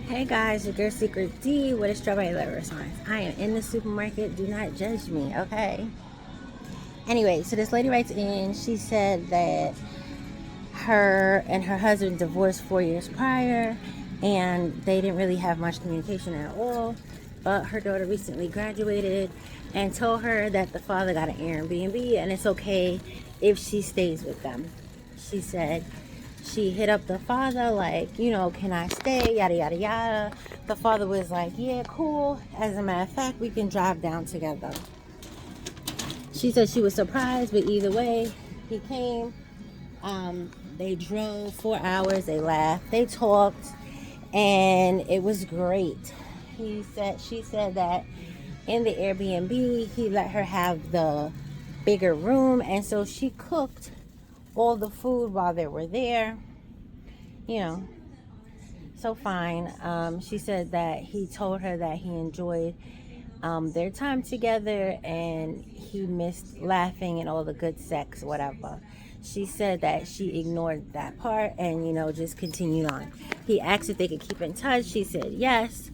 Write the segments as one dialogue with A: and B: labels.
A: Hey guys, your girl Secret D with a strawberry letter response. I am in the supermarket. Do not judge me, okay? Anyway, so this lady writes in. She said that her and her husband divorced 4 years prior, and they didn't really have much communication at all. But her daughter recently graduated and told her that the father got an Airbnb and it's okay if she stays with them. She said she hit up the father like, can I stay, yada yada yada. The father was like, yeah, cool, as a matter of fact, we can drive down together. She said she was surprised, but either way, he came. They drove 4 hours, they laughed, they talked, and it was great. She said that in the Airbnb he let her have the bigger room, and so she cooked all the food while they were there, you know so fine. She said that he told her that he enjoyed their time together and he missed laughing and all the good sex, whatever. She said that she ignored that part and, just continued on. He asked if they could keep in touch. She said yes,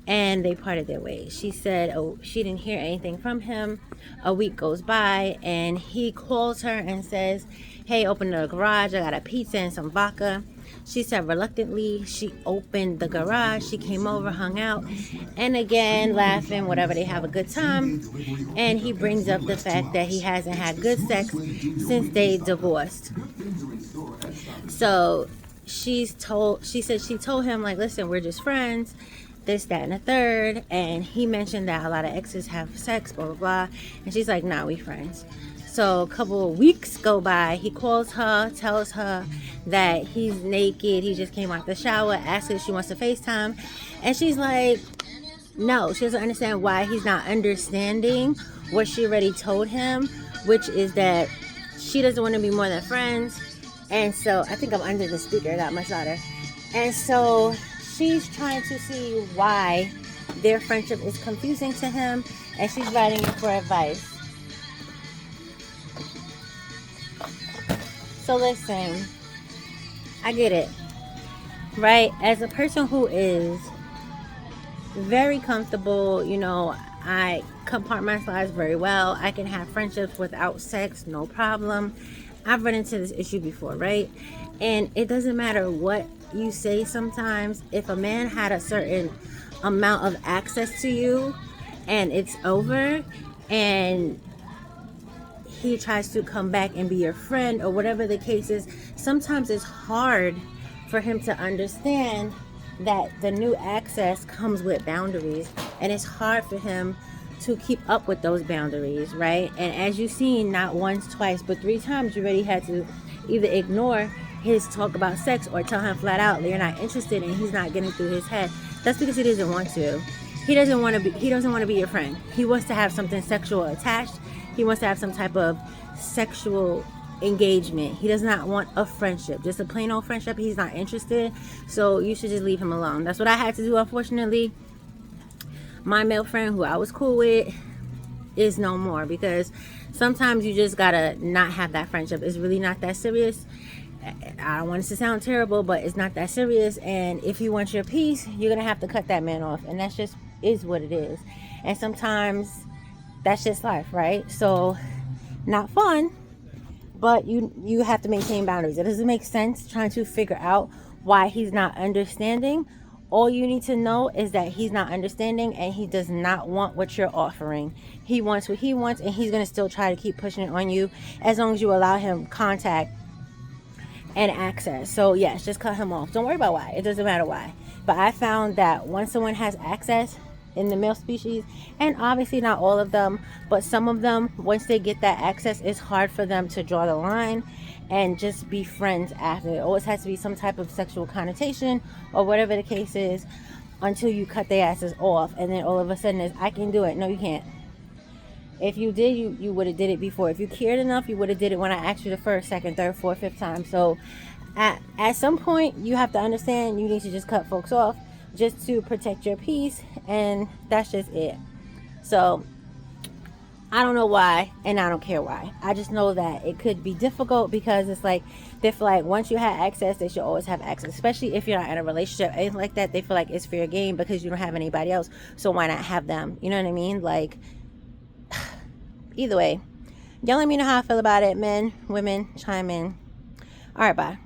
A: and they parted their ways. She said, she didn't hear anything from him. A week goes by and he calls her and says, hey, open the garage, I got a pizza and some vodka. She said reluctantly she opened the garage. She came over, hung out, and again laughing, whatever, they have a good time. And he brings up the fact that he hasn't had good sex since they divorced. So she said she told him, like, listen, we're just friends, this, that, and the third. And he mentioned that a lot of exes have sex, blah, blah, blah. And she's like, nah, we friends. So a couple of weeks go by. He calls her, tells her that he's naked. He just came out the shower, asks her if she wants to FaceTime. And she's like, no, she doesn't understand why he's not understanding what she already told him, which is that she doesn't want to be more than friends. And so I think I'm under the speaker, I got much louder. And so she's trying to see why their friendship is confusing to him, and she's writing for advice. So listen, I get it, right? As a person who is very comfortable, I compartmentalize very well. I can have friendships without sex, no problem. I've run into this issue before, right? And it doesn't matter what you say sometimes. If a man had a certain amount of access to you and it's over and he tries to come back and be your friend or whatever the case is, sometimes it's hard for him to understand that the new access comes with boundaries, and it's hard for him to keep up with those boundaries, right? And as you've seen, not once, twice, but 3 times, you already had to either ignore his talk about sex or tell him flat out that you're not interested and he's not getting through his head. That's because he doesn't want to. He doesn't want to be your friend. He wants to have something sexual attached. He wants to have some type of sexual engagement. He does not want a friendship, just a plain old friendship. He's not interested, so you should just leave him alone. That's what I had to do. Unfortunately, my male friend who I was cool with is no more, because sometimes you just gotta not have that friendship. It's really not that serious. I don't want it to sound terrible, but it's not that serious. And if you want your peace, you're gonna have to cut that man off, and that's just is what it is. And sometimes that's just life, right? So not fun, but you have to maintain boundaries. It doesn't make sense trying to figure out why he's not understanding. All you need to know is that he's not understanding and he does not want what you're offering. He wants what he wants, and he's going to still try to keep pushing it on you as long as you allow him contact and access. So yes, just cut him off. Don't worry about why. It doesn't matter why. But I found that once someone has access in the male species, and obviously not all of them, but some of them, once they get that access, it's hard for them to draw the line and just be friends after. It always has to be some type of sexual connotation or whatever the case is, until you cut their asses off, and then all of a sudden it's, I can do it. No, you can't. If you did, you would have did it before. If you cared enough, you would have did it when I asked you the first, second, third, fourth, fifth time. So at some point, you have to understand you need to just cut folks off just to protect your peace, and that's just it. So I don't know why, and I don't care why. I just know that it could be difficult because it's like they feel like once you have access, they should always have access, especially if you're not in a relationship, anything like that. They feel like it's fair game because you don't have anybody else, so why not have them? You know what I mean? Like, either way, y'all let me know how I feel about it. Men, women, chime in. All right, bye.